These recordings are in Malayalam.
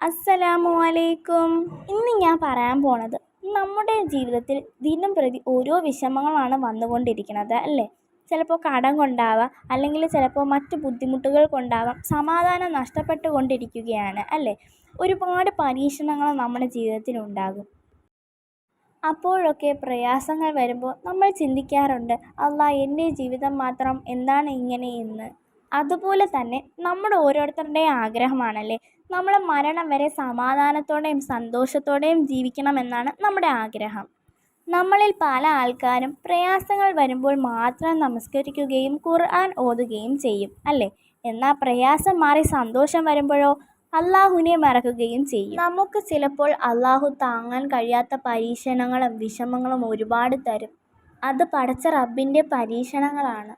അസ്സലാമു അലൈക്കും. ഇന്ന് ഞാൻ പറയാൻ പോണത് നമ്മുടെ ജീവിതത്തിൽ ദിനം പ്രതി ഓരോ വിഷമങ്ങളാണ് വന്നുകൊണ്ടിരിക്കുന്നത് അല്ലേ. ചിലപ്പോൾ കടം കൊണ്ടാവാം, അല്ലെങ്കിൽ ചിലപ്പോൾ മറ്റു ബുദ്ധിമുട്ടുകൾ കൊണ്ടാവാം സമാധാനം നഷ്ടപ്പെട്ടുകൊണ്ടിരിക്കുകയാണ് അല്ലേ. ഒരുപാട് പരീക്ഷണങ്ങൾ നമ്മുടെ ജീവിതത്തിലുണ്ടാകും. അപ്പോഴൊക്കെ പ്രയാസങ്ങൾ വരുമ്പോൾ നമ്മൾ ചിന്തിക്കാറുണ്ട്, അല്ലാ എൻ്റെ ജീവിതം മാത്രം എന്താണ് ഇങ്ങനെ എന്ന്. അതുപോലെ തന്നെ നമ്മുടെ ഓരോരുത്തരുടെയും ആഗ്രഹമാണല്ലേ, നമ്മൾ മരണം വരെ സമാധാനത്തോടെയും സന്തോഷത്തോടെയും ജീവിക്കണമെന്നാണ് നമ്മുടെ ആഗ്രഹം. നമ്മളിൽ പല ആൾക്കാരും പ്രയാസങ്ങൾ വരുമ്പോൾ മാത്രം നമസ്കരിക്കുകയും ഖുർആൻ ഓതുകയും ചെയ്യും അല്ലേ. എന്നാൽ പ്രയാസം മാറി സന്തോഷം വരുമ്പോഴോ അള്ളാഹുവിനെ മറക്കുകയും ചെയ്യും. നമുക്ക് ചിലപ്പോൾ അള്ളാഹു താങ്ങാൻ കഴിയാത്ത പരീക്ഷണങ്ങളും വിഷമങ്ങളും ഒരുപാട് തരും. അത് പടച്ച റബ്ബിൻ്റെ പരീക്ഷണങ്ങളാണ്.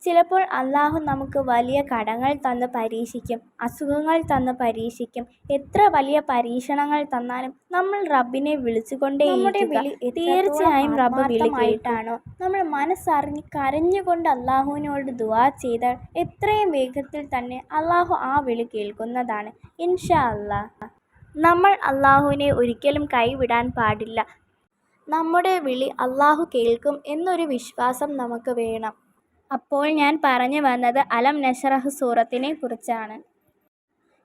ചിലപ്പോൾ അള്ളാഹു നമുക്ക് വലിയ കടങ്ങൾ തന്ന് പരീക്ഷിക്കും, അസുഖങ്ങൾ തന്ന് പരീക്ഷിക്കും. എത്ര വലിയ പരീക്ഷണങ്ങൾ തന്നാലും നമ്മൾ റബ്ബിനെ വിളിച്ചുകൊണ്ടേയിരിക്കുക. തീർച്ചയായും റബ്ബ് വിളിയായിട്ടാണോ നമ്മൾ മനസ്സറിഞ്ഞ് കരഞ്ഞുകൊണ്ട് അള്ളാഹുവിനോട് ദുആ ചെയ്താൽ എത്രയും വേഗത്തിൽ തന്നെ അള്ളാഹു ആ വിളി കേൾക്കുന്നതാണ് ഇൻഷാ അല്ലാഹ്. നമ്മൾ അള്ളാഹുവിനെ ഒരിക്കലും കൈവിടാൻ പാടില്ല. നമ്മുടെ വിളി അള്ളാഹു കേൾക്കും എന്നൊരു വിശ്വാസം നമുക്ക് വേണം. അപ്പോൾ ഞാൻ പറഞ്ഞു വന്നത് അലം നശ്റഹ് സൂറത്തിനെ കുറിച്ചാണ്.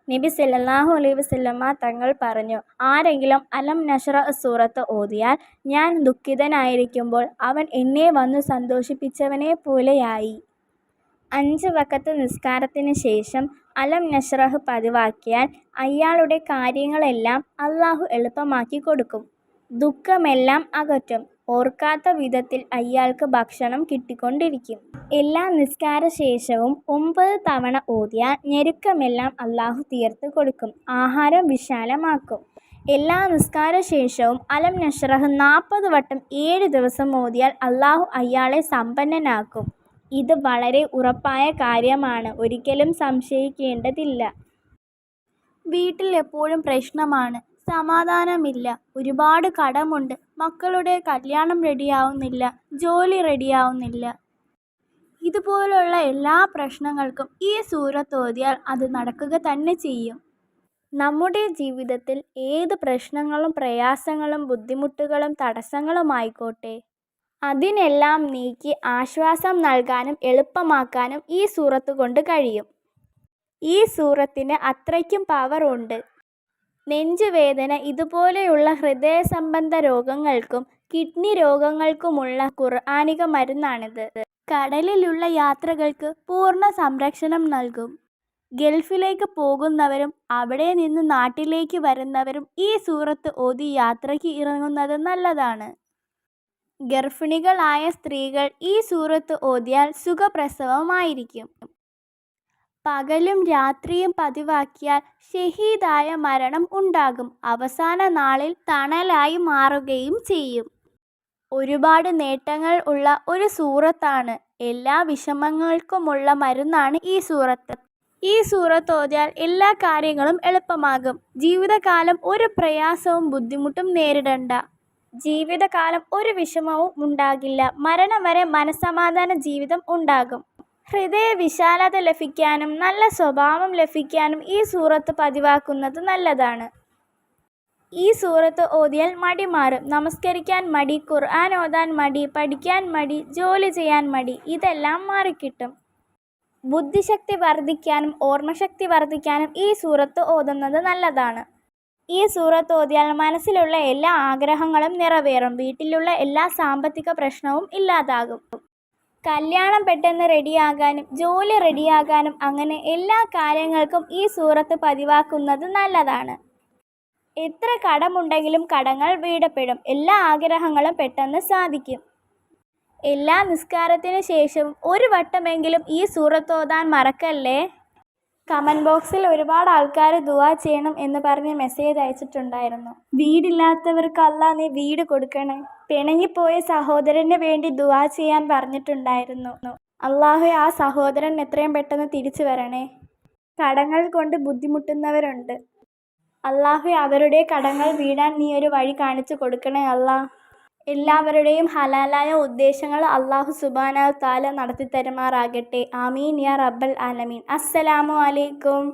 നബി സല്ലല്ലാഹു അലൈഹി വസല്ലമ തങ്ങൾ പറഞ്ഞു, ആരെങ്കിലും അലം നശ്റഹ് സൂറത്ത് ഓതിയാൽ ഞാൻ ദുഃഖിതനായിരിക്കുമ്പോൾ അവൻ എന്നെ വന്നു സന്തോഷിപ്പിച്ചവനെ പോലെയായി. 5 വഖത്ത് നിസ്കാരത്തിന് ശേഷം അലം നശ്റഹ് പതിവാക്കിയാൽ അയാളുടെ കാര്യങ്ങളെല്ലാം അള്ളാഹു എളുപ്പമാക്കി കൊടുക്കും. ദുഃഖമെല്ലാം അകറ്റും. ഓർക്കാത്ത വിധത്തിൽ അയാൾക്ക് ഭക്ഷണം കിട്ടിക്കൊണ്ടിരിക്കും. എല്ലാ നിസ്കാര ശേഷവും 9 തവണ ഓതിയാൽ ഞെരുക്കമെല്ലാം അള്ളാഹു തീർത്ത് കൊടുക്കും. ആഹാരം വിശാലമാക്കും. എല്ലാ നിസ്കാര ശേഷവും അലം നശ്റഹ് 40 വട്ടം 7 ദിവസം ഓതിയാൽ അള്ളാഹു അയാളെ സമ്പന്നനാക്കും. ഇത് വളരെ ഉറപ്പായ കാര്യമാണ്, ഒരിക്കലും സംശയിക്കേണ്ടതില്ല. വീട്ടിൽ എപ്പോഴും പ്രശ്നമാണ്, സമാധാനമില്ല, ഒരുപാട് കടമുണ്ട്, മക്കളുടെ കല്യാണം റെഡിയാവുന്നില്ല, ജോലി റെഡിയാവുന്നില്ല. ഇതുപോലുള്ള എല്ലാ പ്രശ്നങ്ങൾക്കും ഈ സൂറത്ത് ഓതിയാൽ അത് നടക്കുക തന്നെ ചെയ്യും. നമ്മുടെ ജീവിതത്തിൽ ഏത് പ്രശ്നങ്ങളും പ്രയാസങ്ങളും ബുദ്ധിമുട്ടുകളും തടസ്സങ്ങളുമായിക്കോട്ടെ, അതിനെല്ലാം നീക്കി ആശ്വാസം നൽകാനും എളുപ്പമാക്കാനും ഈ സൂറത്ത് കൊണ്ട് കഴിയും. ഈ സൂറത്തിന് അത്രയ്ക്കും പവർ ഉണ്ട്. നെഞ്ചുവേദന, ഇതുപോലെയുള്ള ഹൃദയ സംബന്ധ രോഗങ്ങൾക്കും കിഡ്നി രോഗങ്ങൾക്കുമുള്ള ഖുർആനിക മരുന്നാണിത്. കടലിലുള്ള യാത്രകൾക്ക് പൂർണ്ണ സംരക്ഷണം നൽകും. ഗൾഫിലേക്ക് പോകുന്നവരും അവിടെ നിന്ന് നാട്ടിലേക്ക് വരുന്നവരും ഈ സൂറത്ത് ഓതി യാത്രയ്ക്ക് ഇറങ്ങുന്നത് നല്ലതാണ്. ഗർഭിണികളായ സ്ത്രീകൾ ഈ സൂറത്ത് ഓതിയാൽ സുഖപ്രസവമായിരിക്കും. പകലും രാത്രിയും പതിവാക്കിയാൽ ഷഹീദായ മരണം ഉണ്ടാകും. അവസാന നാളിൽ തണലായി മാറുകയും ചെയ്യും. ഒരുപാട് നേട്ടങ്ങൾ ഉള്ള ഒരു സൂറത്താണ്. എല്ലാ വിഷമങ്ങൾക്കുമുള്ള മരുന്നാണ് ഈ സൂറത്ത്. ഈ സൂറത്ത് ഓതിയാൽ എല്ലാ കാര്യങ്ങളും എളുപ്പമാകും. ജീവിതകാലം ഒരു പ്രയാസവും ബുദ്ധിമുട്ടും നേരിടണ്ട. ജീവിതകാലം ഒരു വിഷമവും ഉണ്ടാകില്ല. മരണം വരെ മനസ്സമാധാന ജീവിതം ഉണ്ടാകും. ഹൃദയ വിശാലത ലഭിക്കാനും നല്ല സ്വഭാവം ലഭിക്കാനും ഈ സൂറത്ത് പതിവാക്കുന്നത് നല്ലതാണ്. ഈ സൂറത്ത് ഓതിയാൽ മടി മാറും. നമസ്കരിക്കാൻ മടി, ഖുർആൻ ഓതാൻ മടി, പഠിക്കാൻ മടി, ജോലി ചെയ്യാൻ മടി, ഇതെല്ലാം മാറിക്കിട്ടും. ബുദ്ധിശക്തി വർദ്ധിക്കാനും ഓർമ്മശക്തി വർദ്ധിക്കാനും ഈ സൂറത്ത് ഓതുന്നത് നല്ലതാണ്. ഈ സൂറത്ത് ഓതിയാൽ മനസ്സിലുള്ള എല്ലാ ആഗ്രഹങ്ങളും നിറവേറും. വീട്ടിലുള്ള എല്ലാ സാമ്പത്തിക പ്രശ്നവും ഇല്ലാതാകും. കല്യാണം പെട്ടെന്ന് റെഡിയാകാനും ജോലി റെഡിയാകാനും അങ്ങനെ എല്ലാ കാര്യങ്ങൾക്കും ഈ സൂറത്ത് പതിവാക്കുന്നത് നല്ലതാണ്. എത്ര കടമുണ്ടെങ്കിലും കടങ്ങൾ വീടപ്പെടും. എല്ലാ ആഗ്രഹങ്ങളും പെട്ടെന്ന് സാധിക്കും. എല്ലാ നിസ്കാരത്തിന് ശേഷവും ഒരു വട്ടമെങ്കിലും ഈ സൂറത്ത് ഓതാൻ മറക്കല്ലേ. കമൻറ്റ് ബോക്സിൽ ഒരുപാട് ആൾക്കാർ ദുആ ചെയ്യണം എന്ന് പറഞ്ഞ് മെസ്സേജ് അയച്ചിട്ടുണ്ടായിരുന്നു. വീടില്ലാത്തവർക്ക് അല്ലാഹ് നീ വീട് കൊടുക്കണേ. പിണങ്ങിപ്പോയ സഹോദരന് വേണ്ടി ദുആ ചെയ്യാൻ പറഞ്ഞിട്ടുണ്ടായിരുന്നു. അല്ലാഹു ആ സഹോദരൻ എത്രയും പെട്ടെന്ന് തിരിച്ചു വരണേ. കടങ്ങൾ കൊണ്ട് ബുദ്ധിമുട്ടുന്നവരുണ്ട്, അല്ലാഹു അവരുടെ കടങ്ങൾ വീടാൻ നീ ഒരു വഴി കാണിച്ചു കൊടുക്കണേ അല്ലാഹ്. എല്ലാവരുടെയും ഹലാലായ ഉദ്ദേശങ്ങൾ അല്ലാഹു സുബ്ഹാനഹു വ തആല നടത്തി തരുമാറാകട്ടെ. ആമീൻ യാ റബ്ബൽ ആലമീൻ. അസ്സലാമു അലൈക്കും.